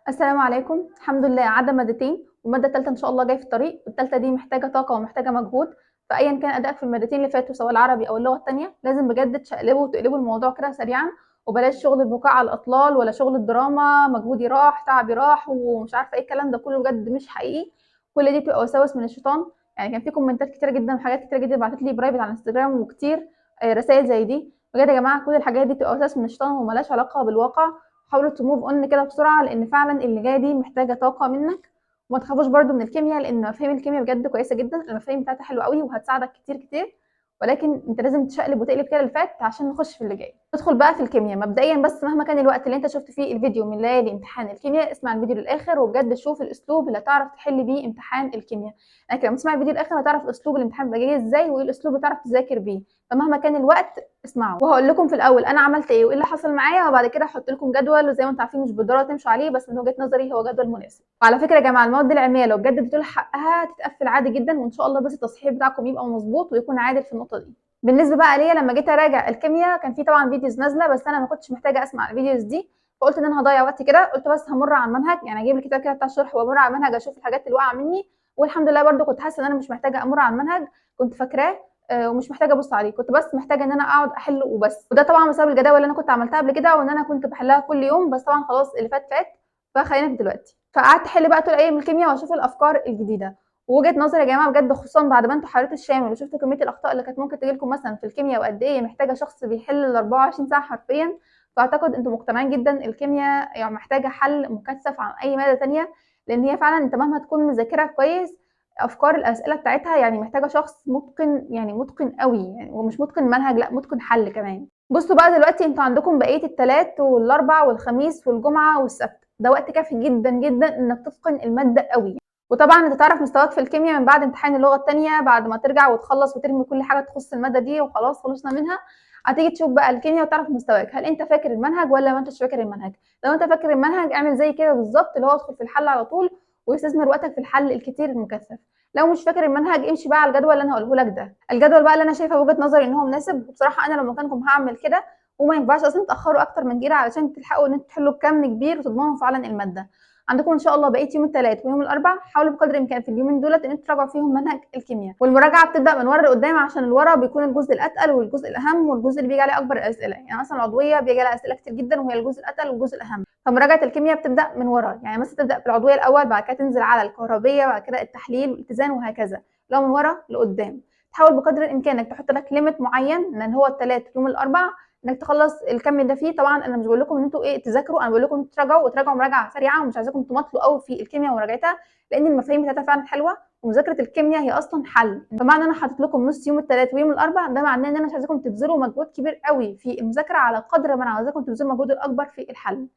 السلام عليكم. الحمد لله عدى مادتين والمادة التالتة إن شاء الله جاية في الطريق. التالتة دي محتاجة طاقة ومحتاجة مجهود، فأيًا كان أدائك في المادتين اللي فاتوا سواء العربي أو اللغة التانية لازم بجد تشقلبوا وتقلبوا الموضوع كده سريعًا، وبلاش شغل البكاء على الأطلال ولا شغل الدراما، مجهودي راح، تعبي راح، ومش عارفة إيه الكلام ده كله بجد مش حقيقي. كل دي بتبقى وساوس من الشيطان. يعني كان في كومنتات كتيرة جدًا وحاجات كتيرة جدًا اتبعتت لي برايفت على الإنستجرام وكتير رسايل زي دي. بجد يا جماعة كل الحاجات دي بتبقى وساوس من الشيطان وما لهاش علاقة بالواقع. حاولوا تموف اون كده بسرعه لان فعلا اللي جايه دي محتاجه طاقه منك. وما تخافوش برده من الكيمياء لان مفاهيم الكيمياء بجد كويسه جدا، المفاهيم بتاعتها حلوه قوي وهتساعدك كتير كتير. ولكن انت لازم تشقلب وتقلب كده اللي فات عشان نخش في اللي جاي. ندخل بقى في الكيمياء مبدئيا، بس مهما كان الوقت اللي انت شفت فيه الفيديو من ليالي امتحان الكيمياء اسمع الفيديو للاخر وبجد شوف الاسلوب اللي هتعرف تحل بيه امتحان الكيمياء. يعني لما تسمع الفيديو للاخر هتعرف اسلوب الامتحان بيبقى جاي ازاي وايه الاسلوب اللي تعرف تذاكر بيه. فمهما كان الوقت اسمعوا، وهقول لكم في الاول انا عملت ايه وايه اللي حصل معايا، وبعد كده هحط لكم جدول وزي ما انتم عارفين مش بالضروره تمشوا عليه بس من وجهه نظري هو جدول مناسب. وعلى فكره يا جماعه المواد العلميه لو بجد اديتوا لها حقها تتقفل عادي جدا وان شاء الله بس التصحيح بتاعكم يبقى مظبوط ويكون عادل في النقطه دي. بالنسبه بقى ليا لما جيت اراجع الكيمياء كان في طبعا فيديوز نازله بس انا ما كنتش محتاجه اسمع الفيديوز دي، فقلت ان انا هضيع وقتي كده. قلت بس همر على المنهج، يعني اجيب الكتاب كده بتاع الشرح وامر على المنهج اشوف الحاجات اللي واقعه مني. والحمد لله برده كنت حاسه ان انا مش محتاجه امر على المنهج، كنت فاكراه ومش محتاجه ابص عليه، كنت بس محتاجه ان انا اقعد احل وبس. وده طبعا بسبب الجداول اللي انا كنت عملتها قبل كده وان انا كنت بحلها كل يوم، بس طبعا خلاص اللي فات فات. فخلينا في دلوقتي. فقعدت احل بقى طول ايام الكيمياء واشوف الافكار الجديده. ووجهه نظري يا جماعه بجد خصوصا بعد ما انتوا حليتوا الشامل وشفتوا كميه الاخطاء اللي كانت ممكن تجي لكم مثلا في الكيمياء وقد ايه محتاجه شخص بيحل ال 24 ساعه حرفيا. فاعتقد انتوا مقتنعين جدا الكيمياء يعني محتاجه حل مكثف عن اي ماده تانية. لان هي فعلا انت مهما تكون مذاكرها كويس افكار الاسئله بتاعتها يعني محتاجه شخص متقن، يعني متقن قوي، يعني ومش متقن منهج لا متقن حل كمان. بصوا بقى دلوقتي انتوا عندكم بقيه الثلاث والاربع والخميس والجمعه والسبت، ده وقت كافي جدا جدا انك تتقن الماده قوي. وطبعا انت تعرف مستواك في الكيمياء من بعد امتحان اللغه الثانيه بعد ما ترجع وتخلص وترمي كل حاجه تخص الماده دي وخلاص خلصنا منها. هتيجي تشوف بقى الكيمياء وتعرف مستواك هل انت فاكر المنهج ولا ما انتش فاكر المنهج. لو انت فاكر المنهج اعمل زي كده بالظبط اللي هو ادخل في الحل على طول واستثمر وقتك في الحل الكتير المكثف. لو مش فاكر المنهج امشي بقى على الجدول اللي انا هقوله لك ده. الجدول بقى اللي انا شايفه وجهه نظري ان هو مناسب، وبصراحه انا لو مكانكم هعمل كده. وما ينفعش اصلا تاخروا اكتر من كده علشان تلحقوا ان انتوا تحلوا بكم كبير وتضمنوا فعلا الماده. عندكم ان شاء الله بقيه يوم الثلاث ويوم الاربع، حاولوا بقدر الامكان في اليومين دولت ان انتوا تراجعوا فيهم منهج الكيمياء، والمراجعه بتبدا من ورا لقدام عشان الورا بيكون الجزء الاتقل والجزء الاهم والجزء اللي بيجي عليه اكبر الاسئله. يعني مثلا العضويه بيجي عليها اسئله كتير جدا وهي الجزء الاتقل والجزء الاهم. فمراجعه الكيمياء بتبدا من ورا، يعني مثلا تبدا بالعضويه الاول بعد كده تنزل على الكهربيه بعد كده التحليل والاتزان وهكذا. لو من ورا لقدام تحاول بقدر الامكان انك تحط لك ليميت معين ان هو الثلاث يوم الاربع انك تخلص الكم ده فيه. طبعا انا مش بقول لكم ان انتوا ايه تذاكروا، انا بقول لكم انتوا تراجعوا وتراجعوا مراجعه سريعه ومش عايزاكم تمطلوا قوي في الكيمياء ومراجعتها لان المفاهيم بتاعتها فعلا حلوه ومذاكره الكيمياء هي اصلا حل. فمعنى ان انا حاطط لكم نص يوم الثلاث ويوم الاربع ده معناه ان انا مش عايزاكم تبذلوا مجهود كبير قوي في المذاكره على قدر ما انا عايزاكم تبذلوا مجهود الاكبر في الحل.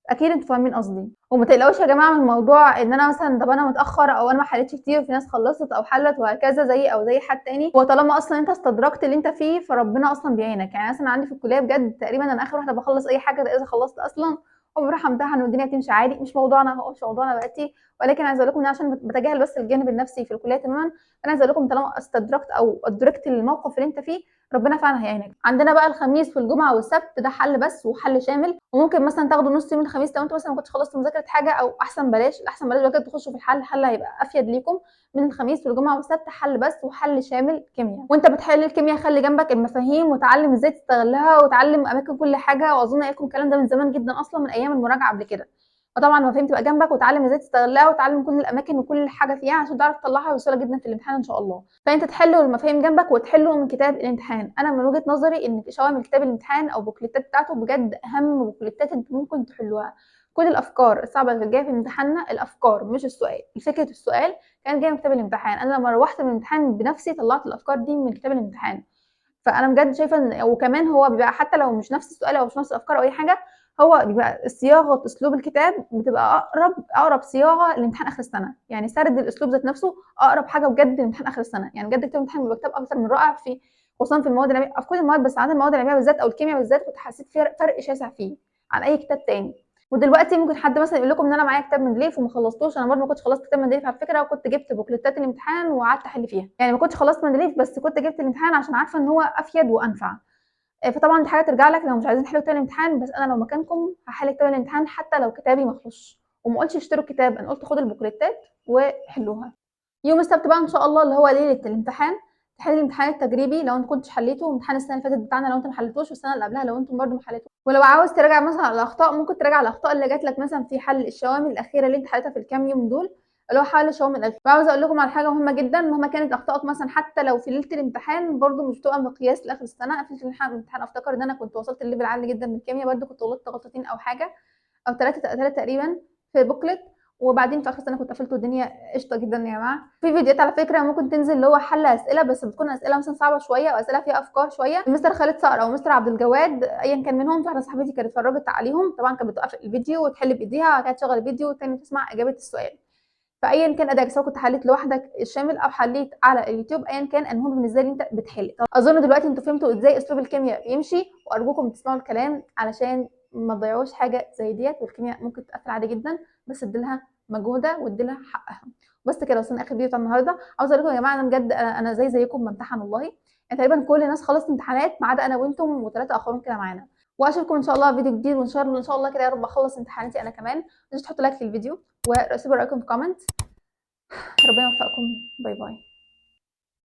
اكيد انتوا فاهمين قصدي. وما تقلقوش يا جماعه من موضوع ان انا مثلا طب انا متاخر او انا ما حلتش كتير وفي ناس خلصت او حلت وهكذا زي او زي حد تاني. وطالما اصلا انت استدركت اللي انت فيه فربنا اصلا بيعينك. يعني مثلا عندي في الكليه بجد تقريبا انا اخر واحده بخلص اي حاجه ده اذا خلصت اصلا وبروح امتحن والدنيا تمشي عادي. مش موضوعنا هو مش موضوعنا دلوقتي، ولكن عايزه اقول لكم ان عشان بتجاهل بس الجانب النفسي في الكليه تماما. انا عايزه اقول لكم طالما استدركت او ادركت الموقف اللي انت فيه ربنا فعلا هيعينك. عندنا بقى الخميس والجمعه والسبت ده حل بس وحل شامل، وممكن مثلا تاخدوا نص يوم الخميس لو انتوا مثلا ما كنتش خلصتوا مذاكره حاجه، او احسن بلاش الاحسن بلاش بجد تخشوا في الحل هيبقى افيد ليكم من الخميس والجمعه والسبت حل بس وحل شامل كيمياء. وانت بتحل الكيمياء خلي جنبك المفاهيم وتعلم ازاي تستغلها وتعلم اماكن كل حاجه، واظن قايلكم الكلام ده من زمان جدا اصلا من ايام المراجعه قبل كده. فطبعا المفاهيم تبقى جنبك وتعلم ازاي تستغلها وتعلم كل الاماكن وكل حاجه فيها عشان تعرف تطلعها بسهوله جدا في الامتحان ان شاء الله. فانت تحلوا المفاهيم جنبك وتحلوا من كتاب الامتحان. انا من وجهه نظري ان شوامل كتاب الامتحان او بوكليتات بتاعته بجد اهم بوكليتات انتوا ممكن تحلوها. كل الافكار الصعبه اللي جايه في امتحاننا الافكار مش السؤال، فكره السؤال كانت جايه من كتاب الامتحان. انا لما روحت من الامتحان بنفسي طلعت الافكار دي من كتاب الامتحان. فانا بجد شايفه ان وكمان هو بيبقى حتى لو مش نفس السؤال او مش نفس الافكار او اي حاجه، هو بيبقى صياغه اسلوب الكتاب بتبقى اقرب صياغه لامتحان اخر السنه. يعني سرد الاسلوب ذات نفسه اقرب حاجه بجد لامتحان اخر السنه. يعني بجد كتاب الامتحان بيبقى كتاب اكتر من رائع في خصوصا في المواد العلميه في كل المواد، بس عن المواد العلميه بالذات او الكيمياء بالذات كنت حسيت فرق شاسع فيه عن اي كتاب تاني. ودلوقتي ممكن حد مثلا يقول لكم ان انا معايا كتاب مندليف وما خلصتوش. انا برضه ما كنتش خلصت كتاب مندليف على فكره، وكنت جبت بوكليتات الامتحان وقعدت احل فيها. يعني ما كنتش خلصت مندليف بس كنت جبت الامتحان عشان عارفه ان هو افيد وانفع. فطبعا دي حاجه ترجع لك لو مش عايزين تحلوا كتاب الامتحان، بس انا لو مكانكم هحل كتاب الامتحان حتى لو كتابي ما خلصش وما قلتش اشتروا الكتاب، انا قلت خدوا البوكليتات وحلوها. يوم السبت بقى ان شاء الله اللي هو ليله الامتحان تحل الامتحان التجريبي لو انت كنتش حليته، وامتحان السنه اللي فاتت بتاعنا لو انت ما حليتوش، والسنه اللي قبلها لو انتم برده ما حليتوش. ولو عاوز تراجع مثلا على الاخطاء ممكن تراجع الاخطاء اللي جات لك مثلا في حل الشوامل الاخيره اللي انت حليتها في الكام يوم دول، اللي هو حل الشوامل الاخيره. وعاوز اقول لكم على حاجه مهمه جدا، مهما كانت اخطائك مثلا حتى لو في ليله الامتحان برده مش بتبقى مقياس لاخر السنه. في الامتحان افتكر ان انا كنت وصلت الليفل عالي جدا من الكيمياء، برده كنت غلطت غلطتين او حاجه او ثلاثه تقريبا في بوكلت، وبعدين في اخر السنه كنت قفلت والدنيا قشطه جدا يا جماعه. في فيديوهات على فكره ممكن تنزل اللي هو حل اسئله، بس بتكون اسئله مثلا صعبه شويه او اسئله فيها افكار شويه، مستر خالد صقر او مستر عبد الجواد ايا كان منهم. في واحده صاحبتي كانت اتفرجت عليهم طبعا، كانت بتوقف الفيديو وتحل بايديها وبعد كده تشغل الفيديو وتاني تسمع اجابه السؤال. فايا كان ادائك سواء كنت حليت لوحدك الشامل او حليت على اليوتيوب، ايا كان المهم بالنسبه لي انت بتحل. اظن دلوقتي انتوا فهمتوا ازاي اسلوب الكيمياء بيمشي، وارجوكم تسمعوا الكلام علشان ما تضيعوش حاجه زي ديت. والكيمياء ممكن تقفل عادي جدا، بس اديلها مجهودها واديلها حقها. بس كده وصلنا اخر فيديو بتاع النهارده. عاوزه اقول لكم يا جماعه انا بجد انا زيكم بمتحن والله، يعني تقريبا كل الناس خلصت امتحانات ما عدا انا وانتم وثلاثه اخرين كده معانا. واشوفكم ان شاء الله في فيديو جديد، وان شاء الله كده يا رب اخلص امتحاناتي انا كمان. ما تنسوش تحطوا لايك للفيديو وسيبوا رايكم في كومنت. ربنا يوفقكم. باي باي.